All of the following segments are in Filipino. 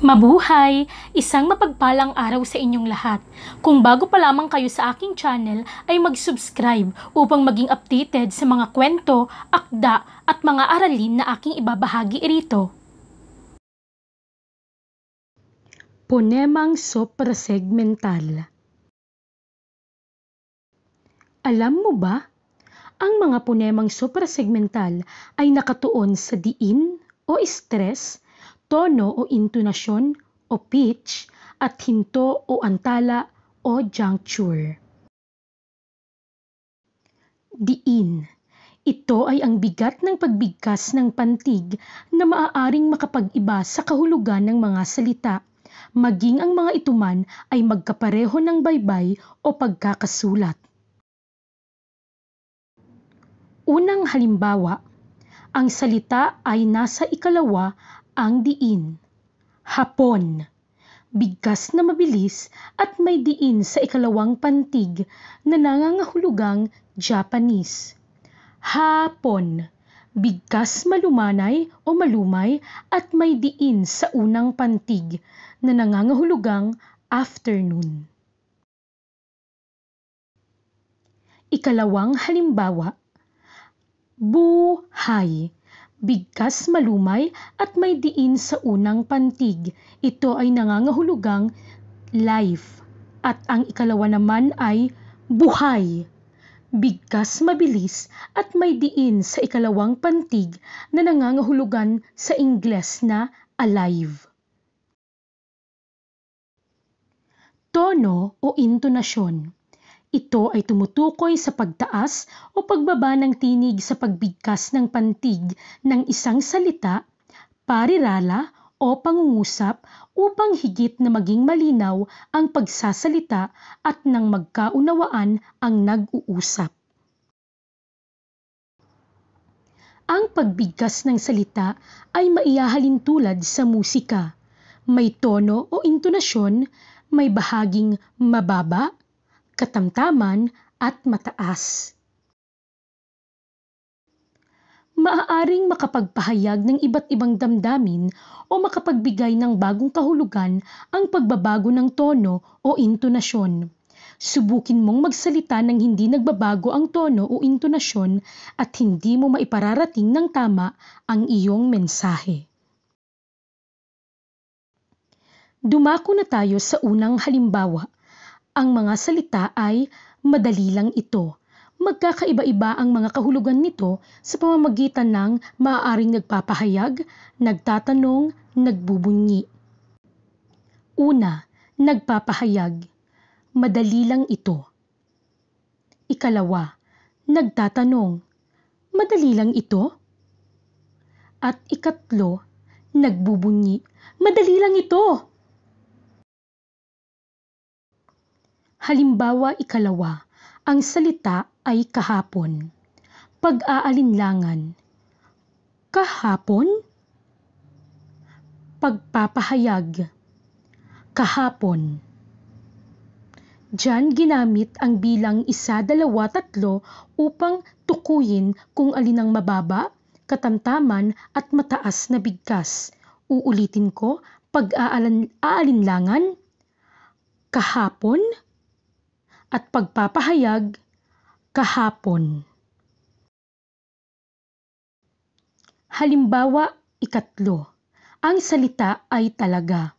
Mabuhay! Isang mapagpalang araw sa inyong lahat. Kung bago pa lamang kayo sa aking channel, ay mag-subscribe upang maging updated sa mga kwento, akda at mga aralin na aking ibabahagi rito. Ponemang suprasegmental. Alam mo ba? Ang mga ponemang suprasegmental ay nakatuon sa diin o stress, tono o intonasyon o pitch, at hinto o antala o juncture. Diin. Ito ay ang bigat ng pagbigkas ng pantig na maaaring makapag-iba sa kahulugan ng mga salita, maging ang mga ito man ay magkapareho ng baybay o pagkakasulat. Unang halimbawa, ang salita ay nasa ikalawa ang diin. Hapon. Bigkas na mabilis at may diin sa ikalawang pantig na nangangahulugang Japanese. Hapon. Bigkas malumanay o malumay at may diin sa unang pantig na nangangahulugang afternoon. Ikalawang halimbawa, buhay. Bigkas malumay at may diin sa unang pantig. Ito ay nangangahulugang life. At ang ikalawa naman ay buhay. Bigkas mabilis at may diin sa ikalawang pantig na nangangahulugan sa Ingles na alive. Tono o intonasyon. Ito ay tumutukoy sa pagtaas o pagbaba ng tinig sa pagbigkas ng pantig ng isang salita, parirala o pangungusap upang higit na maging malinaw ang pagsasalita at nang magkaunawaan ang nag-uusap. Ang pagbigkas ng salita ay maihahalin tulad sa musika. May tono o intonasyon, may bahaging mababa, katamtaman at mataas. Maaaring makapagpahayag ng iba't ibang damdamin o makapagbigay ng bagong kahulugan ang pagbabago ng tono o intonasyon. Subukin mong magsalita ng hindi nagbabago ang tono o intonasyon at hindi mo maipararating ng tama ang iyong mensahe. Dumako na tayo sa unang halimbawa. Ang mga salita ay madali lang ito. Magkakaiba-iba ang mga kahulugan nito sa pamamagitan ng maaaring nagpapahayag, nagtatanong, nagbubunyi. Una, nagpapahayag. Madali lang ito. Ikalawa, nagtatanong. Madali lang ito. At ikatlo, nagbubunyi. Madali lang ito. Halimbawa ikalawa, ang salita ay kahapon. Pag-aalinlangan. Kahapon? Pagpapahayag. Kahapon. Diyan ginamit ang bilang 1, 2, 3 upang tukuyin kung alin ang mababa, katamtaman at mataas na bigkas. Uulitin ko, pag-aalinlangan, kahapon, at pagpapahayag, kahapon. Halimbawa ikatlo, ang salita ay talaga.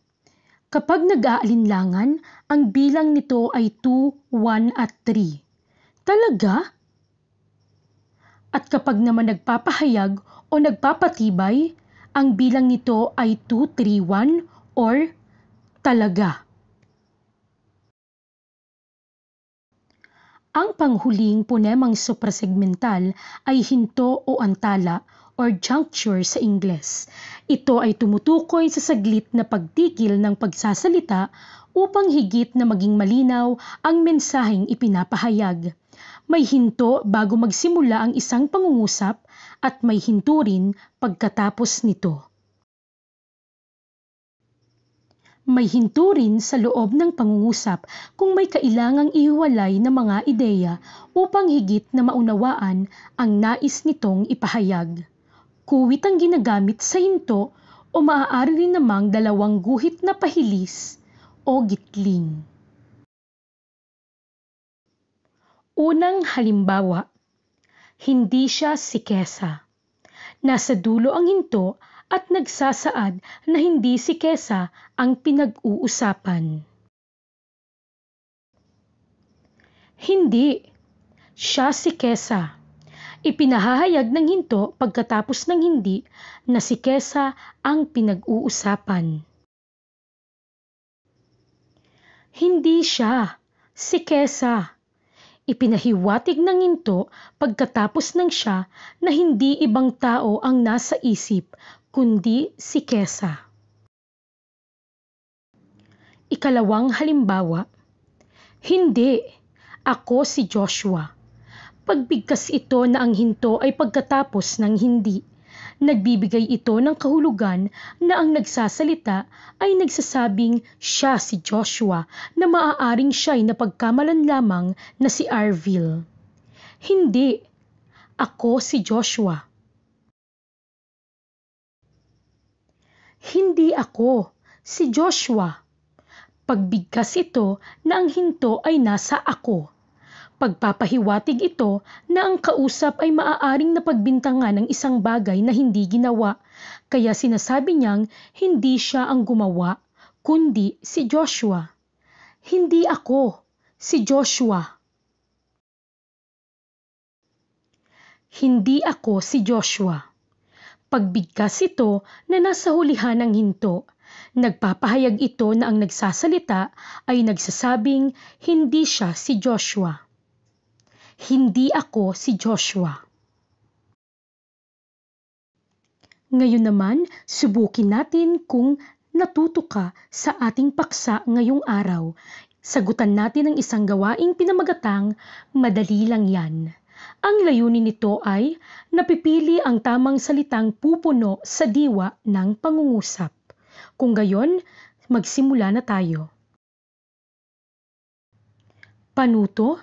Kapag nag-aalinlangan, ang bilang nito ay 2, 1 at 3. Talaga? At kapag naman nagpapahayag o nagpapatibay, ang bilang nito ay 2, 3, 1 or talaga. Ang panghuling ponemang suprasegmental ay hinto o antala or juncture sa Ingles. Ito ay tumutukoy sa saglit na pagtigil ng pagsasalita upang higit na maging malinaw ang mensaheng ipinapahayag. May hinto bago magsimula ang isang pangungusap at may hinto rin pagkatapos nito. May hinto rin sa loob ng pangungusap kung may kailangang ihiwalay na mga ideya upang higit na maunawaan ang nais nitong ipahayag. Kuwit ang ginagamit sa hinto o maaari rin namang dalawang guhit na pahilis o gitling. Unang halimbawa, hindi siya si Kesa. Nasa dulo ang hinto at nagsasaad na hindi si Kesa ang pinag-uusapan. Hindi, siya si Kesa. Ipinahahayag ng hinto pagkatapos ng hindi na si Kesa ang pinag-uusapan. Hindi siya, si Kesa. Ipinahiwatig ng hinto pagkatapos ng siya na hindi ibang tao ang nasa isip, kundi si Kesa. Ikalawang halimbawa, hindi, ako si Joshua. Pagbigkas ito na ang hinto ay pagkatapos ng hindi. Nagbibigay ito ng kahulugan na ang nagsasalita ay nagsasabing siya si Joshua na maaaring siya'y napagkamalan lamang na si Arvil. Hindi, ako si Joshua. Hindi ako, si Joshua. Pagbigkas ito na ang hinto ay nasa ako. Pagpapahiwatig ito na ang kausap ay maaaring napagbintangan ng isang bagay na hindi ginawa, kaya sinasabi niyang hindi siya ang gumawa, kundi si Joshua. Hindi ako, si Joshua. Hindi ako si Joshua. Pagbigkas ito na nasa hulihan ng hinto, nagpapahayag ito na ang nagsasalita ay nagsasabing hindi siya si Joshua. Hindi ako si Joshua. Ngayon naman, subukin natin kung natuto ka sa ating paksa ngayong araw. Sagutan natin ang isang gawaing pinamagatang madali lang yan. Ang layunin nito ay napipili ang tamang salitang pupuno sa diwa ng pangungusap. Kung gayon, magsimula na tayo. Panuto,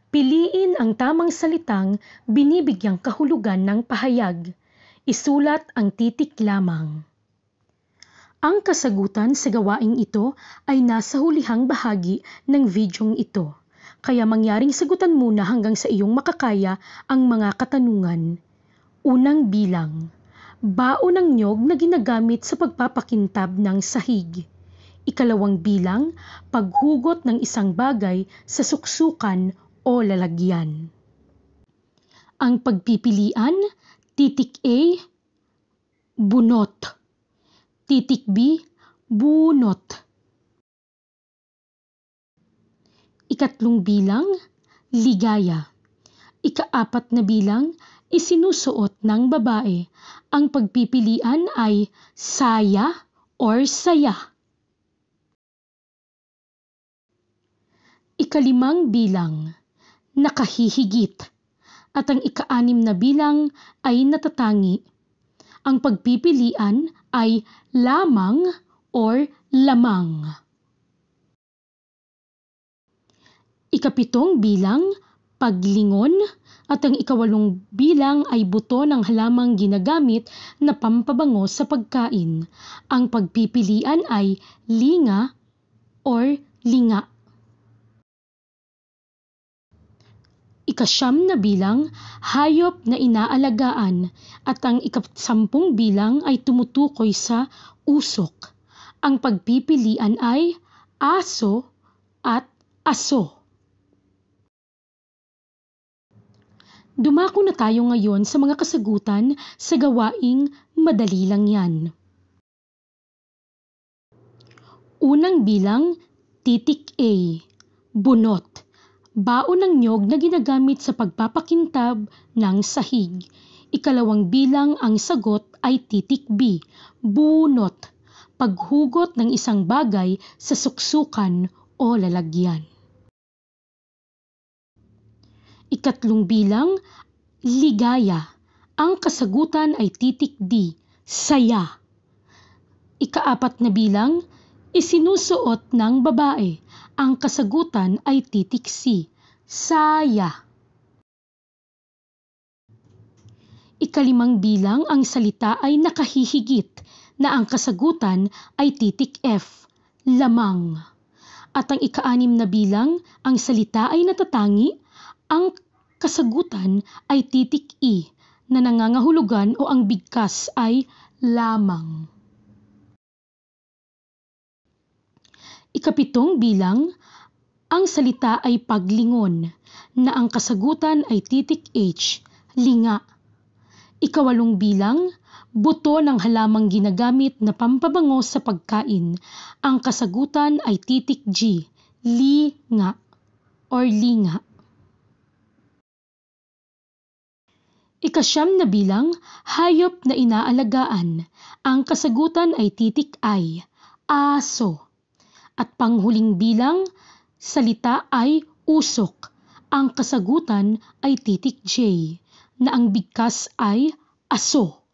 piliin ang tamang salitang binibigyang kahulugan ng pahayag. Isulat ang titik lamang. Ang kasagutan sa gawaing ito ay nasa hulihang bahagi ng videong ito. Kaya mangyaring sagutan muna hanggang sa iyong makakaya ang mga katanungan. Unang bilang, baon ng niyog na ginagamit sa pagpapakintab ng sahig. Ikalawang bilang, paghugot ng isang bagay sa suksukan o lalagyan. Ang pagpipilian, titik A, bunot. Titik B, bunot. Ikatlong bilang, ligaya. Ikaapat na bilang, isinusuot ng babae. Ang pagpipilian ay saya or saya. Ikalimang bilang, nakahihigit. At ang ika-anim na bilang ay natatangi. Ang pagpipilian ay lamang or lamang. Ikapitong bilang, paglingon. At ang ikawalong bilang ay buto ng halamang ginagamit na pampabango sa pagkain. Ang pagpipilian ay linga or linga. Ikasyam na bilang, hayop na inaalagaan, at ang ikasampung bilang ay tumutukoy sa usok. Ang pagpipilian ay aso at aso. Dumako na tayo ngayon sa mga kasagutan sa gawaing madali lang yan. Unang bilang, titik A, bunot. Baon ng niyog na ginagamit sa pagpapakintab ng sahig. Ikalawang bilang, ang sagot ay titik B, bunot. Paghugot ng isang bagay sa suksukan o lalagyan. Ikatlong bilang, ligaya. Ang kasagutan ay titik D, saya. Ikaapat na bilang, isinusuot ng babae. Ang kasagutan ay titik C, saya. Ikalimang bilang, ang salita ay nakahihigit. na ang kasagutan ay titik F, lamang. At ang ika-6 na bilang, ang salita ay natatangi, ang kasagutan ay titik E, na nangangahulugan o ang bigkas ay lamang. Ika-7 bilang, ang salita ay paglingon, na ang kasagutan ay titik H, linga. Ika-8 bilang, buto ng halamang ginagamit na pampabango sa pagkain, ang kasagutan ay titik G, linga or linga. Ika-9 na bilang, hayop na inaalagaan, ang kasagutan ay titik I, aso. At panghuling bilang, salita ay usok, ang kasagutan ay titik J, na ang bigkas ay aso.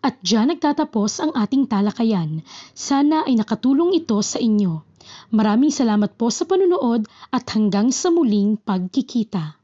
At diyan nagtatapos ang ating talakayan. Sana ay nakatulong ito sa inyo. Maraming salamat po sa panunood at hanggang sa muling pagkikita.